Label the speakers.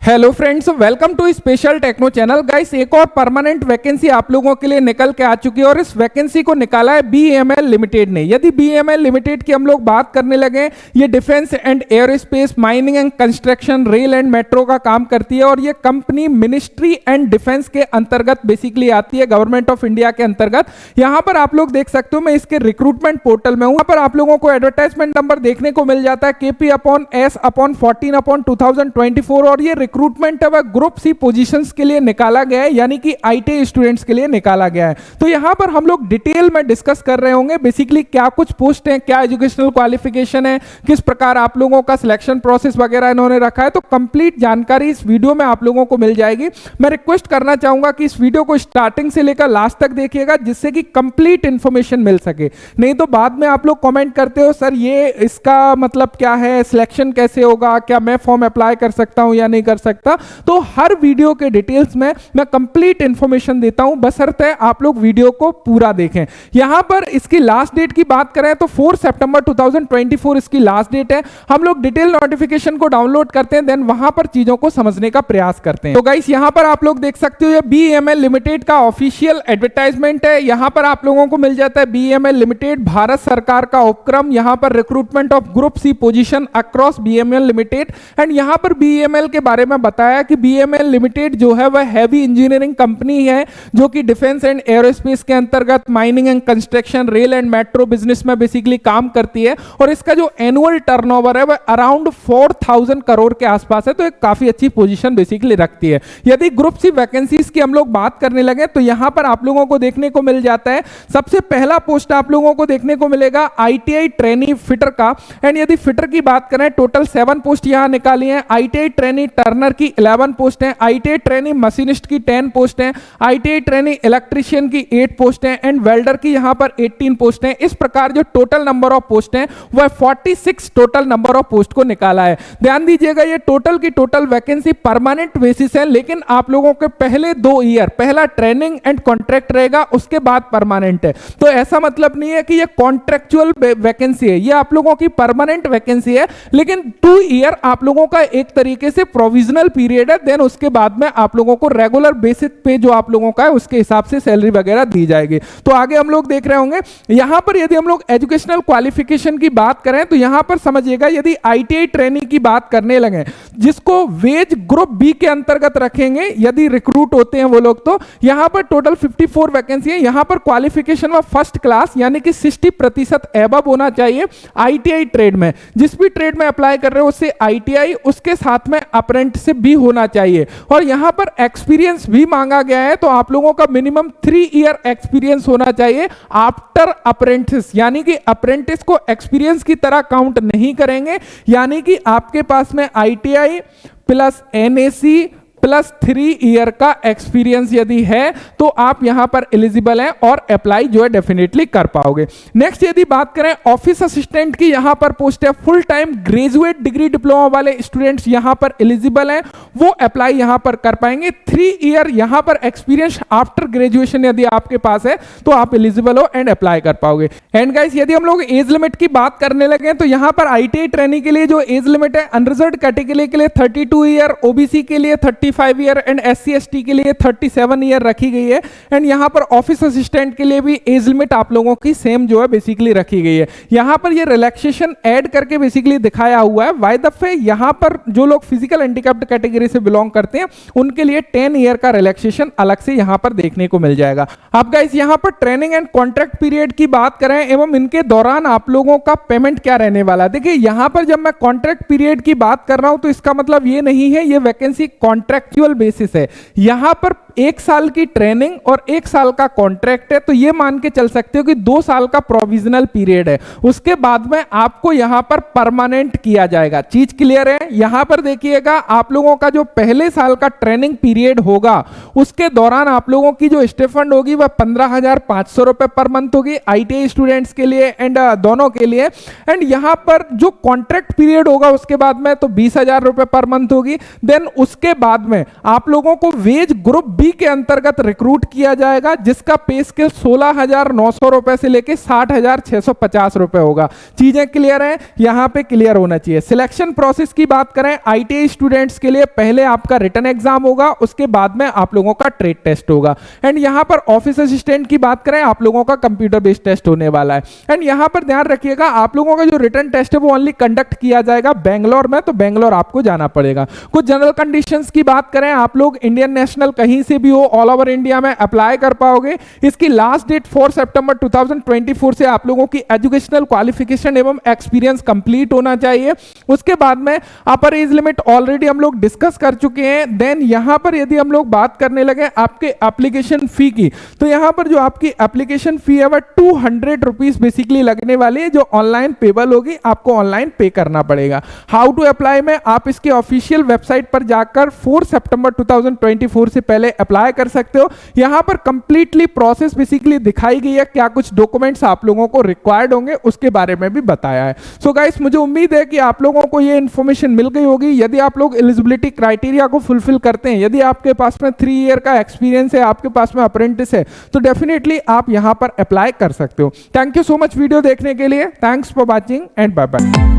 Speaker 1: Hello friends, welcome to special techno channel. Guys, एक और permanent vacancy आप लोगों के लिए निकल के आ चुकी है और इस वैकेंसी को निकाला है बीईएमएल लिमिटेड ने। यदि बीईएमएल लिमिटेड की हम लोग बात करने लगे, ये defence and aerospace, mining and construction, rail and metro का काम करती है और ये कंपनी मिनिस्ट्री एंड डिफेंस के अंतर्गत बेसिकली आती है, गवर्नमेंट ऑफ इंडिया के अंतर्गत। यहां पर आप लोग देख सकते हो, मैं इसके रिक्रूटमेंट पोर्टल में हूं। यहाँ पर आप लोगों को एडवर्टाइजमेंट नंबर देखने को मिल जाता है KP/S/14/2024 और ये रिक्रूटमेंट है वह ग्रुप सी पोजीशंस के लिए निकाला गया है, यानी कि आईटीआई स्टूडेंट्स के लिए निकाला गया है। तो यहां पर हम लोग डिटेल में डिस्कस कर रहे होंगे बेसिकली क्या कुछ पोस्ट हैं, क्या एजुकेशनल क्वालिफिकेशन है, किस प्रकार आप लोगों का सिलेक्शन प्रोसेस वगैरह इन्होंने रखा है। तो कंप्लीट जानकारी इस वीडियो में आप लोगों को मिल जाएगी। मैं रिक्वेस्ट करना चाहूंगा कि इस वीडियो को स्टार्टिंग से लेकर लास्ट तक देखिएगा, जिससे कि कंप्लीट इंफॉर्मेशन मिल सके। नहीं तो बाद में आप लोग कमेंट करते हो, सर ये इसका मतलब क्या है, सिलेक्शन कैसे होगा, क्या मैं फॉर्म अप्लाई कर सकता हूं या नहीं कर सकता। तो हर वीडियो के डिटेल्स में मैं कंप्लीट इंफॉर्मेशन देता हूं, बशर्ते आप लोग वीडियो को पूरा देखें। यहां पर इसकी लास्ट डेट की बात करें तो 4 सितंबर 2024 इसकी लास्ट डेट है। हम लोग डिटेल नोटिफिकेशन को डाउनलोड करते हैं, देन वहां पर चीजों को समझने का प्रयास करते हैं। तो गाइस, यहां पर आप लोग देख सकते हो, ये बीईएमएल लिमिटेड का ऑफिशियल एडवर्टाइजमेंट है। यहां पर आप लोगों को मिल जाता है बीईएमएल लिमिटेड, भारत सरकार का उपक्रम। यहां पर recruitment of group C position across BEML limited. And यहां पर बीईएमएल के बारे में बताया कि बीईएमएल लिमिटेड जो है वह हैवी इंजीनियरिंग कंपनी है, जो कि डिफेंस एंड एयरोस्पेस के अंतर्गत mining and construction, rail and metro business में बेसिकली काम करती है और इसका जो एनुअल टर्नओवर है वह अराउंड 4000 करोड़ के आसपास है। तो एक काफी अच्छी पोजीशन बेसिकली रखती है। यदि ग्रुप सी वैकेंसीज की हम लोग बात करने लगे तो यहां पर आप लोगों को देखने को मिल जाता है, सबसे पहला पोस्ट आप लोगों को देखने को मिलेगा आईटीआई ट्रेनी फिटर का। एंड यदि फिटर की बात करें, टोटल 7 पोस्ट यहां निकाली है। आईटीआई ट्रेनी टर्नर की 11 पोस्ट है, आईटीआई ट्रेनी मशीनिस्ट की 10 पोस्ट है, आईटीआई ट्रेनी इलेक्ट्रीशियन की 8 पोस्ट है एंड वेल्डर की यहां पर 18 पोस्ट है। इस प्रकार जो टोटल नंबर ऑफ पोस्ट है वह 46 टोटल नंबर ऑफ पोस्ट को निकाला है। ध्यान दीजिएगा, ये टोटल की टोटल वैकेंसी परमानेंट बेसिस है, लेकिन आप लोगों के पहले 2 ईयर, पहला ट्रेनिंग एंड कॉन्ट्रैक्ट रहेगा, उसके बाद परमानेंट है। तो ऐसा मतलब नहीं है कि ये कॉन्ट्रैक्चुअल वैकेंसी है, ये आप लोगों की परमानेंट वैकेंसी है, लेकिन 2 ईयर आप लोगों का एक तरीके से प्रोविजनल पीरियड है। देन उसके बाद में आप लोगों को रेगुलर बेसिस पे जो आप लोगों का है उसके हिसाब से सैलरी वगैरह दी जाएगी। तो आगे हम लोग देख रहे होंगे। यहां पर यदि हम लोग एजुकेशनल क्वालिफिकेशन की बात करें तो यहां पर समझिएगा, यदि आईटीआई ट्रेनिंग की बात करने लगे, जिसको वेज ग्रुप बी के अंतर्गत रखेंगे यदि रिक्रूट होते हैं वो लोग, तो यहां पर टोटल 54 वैकेंसी है। यहां पर क्वालिफिकेशन में फर्स्ट क्लास यानी कि 60% एबव होना चाहिए आईटीआई ट्रेड में। जिस भी ट्रेड में अप्लाई कर रहे हो उससे आईटीआई, उसके साथ में अप्रेंटिसशिप भी होना चाहिए और यहां पर एक्सपीरियंस भी मांगा गया है। तो आप लोगों का मिनिमम 3 ईयर एक्सपीरियंस होना चाहिए आफ्टर अप्रेंटिस, यानी कि अप्रेंटिस को एक्सपीरियंस की तरह काउंट नहीं करेंगे। यानी कि आपके पास में ITI plus NAC plus 3 year का एक्सपीरियंस यदि है तो आप यहां पर एलिजिबल हैं और अप्लाई जो है डेफिनेटली कर पाओगे। नेक्स्ट यदि बात करें ऑफिस असिस्टेंट की, यहां पर पोस्ट है full time graduate degree diploma वाले स्टूडेंट्स यहां पर एलिजिबल हैं, वो अप्लाई यहां पर कर पाएंगे। 3 ईयर यहां पर एक्सपीरियंस आफ्टर ग्रेजुएशन यदि आपके पास है तो आप एलिजिबल हो एंड अप्लाई कर पाओगे। एंड गाइस, यदि हम लोग एज लिमिट की बात करने लगे तो यहां पर आईटीआई ट्रेनिंग के लिए जो एज लिमिट है, अनरिजर्व्ड कैटेगरी के लिए 32 ईयर, ओबीसी के लिए 35 ईयर एंड एससी एसटी के लिए 37 ईयर रखी गई है। एंड यहां पर ऑफिस असिस्टेंट के लिए भी एज लिमिट आप लोगों की सेम जो है बेसिकली रखी गई है। यहां पर ये रिलैक्सेशन ऐड करके बेसिकली दिखाया हुआ है। वाई दफे यहां पर जो लोग फिजिकल हैंडिकैप्ड कैटेगरी से बिलोंग करते हैं उनके लिए 10 ईयर का रिलैक्सेशन अलग से यहां पर देखने को मिल जाएगा। अब गाइस, यहां पर ट्रेनिंग एंड कॉन्ट्रैक्ट पीरियड की बात करें एवं इनके दौरान आप लोगों का पेमेंट क्या रहने वाला है। देखिए, यहां पर जब मैं कॉन्ट्रैक्ट पीरियड की बात कर रहा हूं तो इसका मतलब ये नहीं है ये वैकेंसी कॉन्ट्रैक्चुअल बेसिस है। यहां पर 1 साल की ट्रेनिंग और 1 साल का कॉन्ट्रैक्ट है, तो ये मान के चल सकते हो कि 2 साल का प्रोविजनल पीरियड है। उसके बाद में आपको यहां पर परमानेंट किया जाएगा। चीज क्लियर है? यहां पर देखिएगा, आप लोगों का जो पहले साल का ट्रेनिंग पीरियड होगा उसके दौरान आप लोगों की जो स्टिपेंड होगी वह 15,500 रुपए पर मंथ होगी आईटीआई स्टूडेंट्स के लिए एंड दोनों के लिए। एंड यहां पर जो कॉन्ट्रैक्ट पीरियड होगा उसके बाद में तो 20,000 रुपए पर मंथ होगी। देन उसके बाद में आप लोगों को वेज ग्रुप उसी के अंतर्गत रिक्रूट किया जाएगा, जिसका पे स्केल 16,900 रुपए से लेके 60,650 रुपए होगा। चीजें क्लियर हैं? यहां पे क्लियर होना चाहिए। सिलेक्शन प्रोसेस की बात करें, आईटीआई स्टूडेंट्स के लिए पहले आपका रिटन एग्जाम होगा, उसके बाद में आप लोगों का ट्रेड टेस्ट होगा। एंड यहां पर ऑफिस असिस्टेंट की बात करें, आप लोगों का कंप्यूटर बेस्ड टेस्ट होने वाला है। एंड यहां पर ध्यान रखिएगा, आप लोगों का जो रिटन टेस्ट है वो ओनली कंडक्ट किया जाएगा बेंगलोर में, तो बेंगलोर आपको जाना पड़ेगा। कुछ जनरल कंडीशंस की बात करें, आप लोग इंडियन नेशनल कहीं से भी हो, ऑल ओवर इंडिया में अप्लाई कर पाओगे। इसकी लास्ट डेट 4 सितंबर 2024 से आप लोगों की एजुकेशनल क्वालिफिकेशन एवं एक्सपीरियंस कंप्लीट होना चाहिए। उसके बाद में अपर एज लिमिट ऑलरेडी हम लोग डिस्कस कर चुके हैं। देन यहां पर यदि हम लोग बात करने लगे आपके एप्लीकेशन फी की, तो यहां पर जो आपकी एप्लीकेशन फी है वह 200 रुपीज बेसिकली लगने वाली है, जो ऑनलाइन पेबल होगी, आपको ऑनलाइन पे करना पड़ेगा। हाउ टू अप्लाई में आप इसके ऑफिशियल वेबसाइट पर जाकर 4 सितंबर 2024 से पहले अप्लाई कर सकते हो। यहां पर कंप्लीटली प्रोसेस बेसिकली दिखाई गई है, क्या कुछ डॉक्यूमेंट्स आप लोगों को रिक्वायर्ड होंगे उसके बारे में भी बताया है। सो गाइस, मुझे उम्मीद है कि आप लोगों को ये इंफॉर्मेशन मिल गई होगी। यदि आप लोग एलिजिबिलिटी क्राइटेरिया को फुलफिल करते हैं, यदि आपके पास में 3 ईयर का एक्सपीरियंस है, आपके पास में अप्रेंटिस है, तो डेफिनेटली आप यहां पर अप्लाई कर सकते हो। Thank you so much video देखने के लिए। Thanks for watching and bye bye.